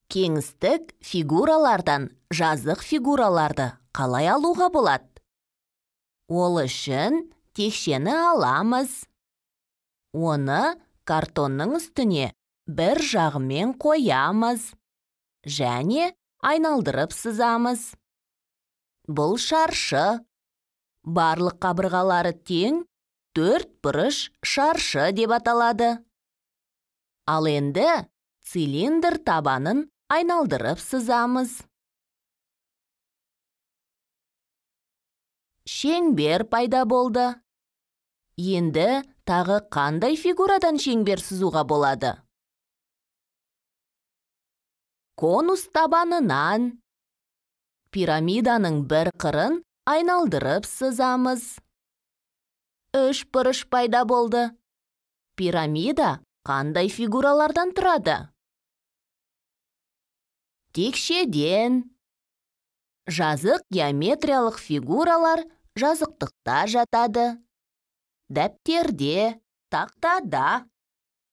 Кеңістік фигуралардан жазық фигураларды қалай алуға болады? Ол үшін текшені аламыз. Оны картонның үстіне бір жағымен қоямыз. Және айналдырып сызамыз. Бұл шаршы. Барлық қабырғалары тең 4 бұрыш шаршы деп аталады. Ал енді цилиндр табанын айналдырып сызамыз. Шеңбер пайда болды. Енді тағы қандай фигурадан шеңбер сызуға болады? Конус табанынан. Пирамиданың бір қырын айналдырып сызамыз. 3 бұрыш пайда болды. Пирамида қандай фигуралардан тұрады? Текшеден. Жазық геометриялық фигуралар жазықтықта жатады. Дәптерде, тақтада.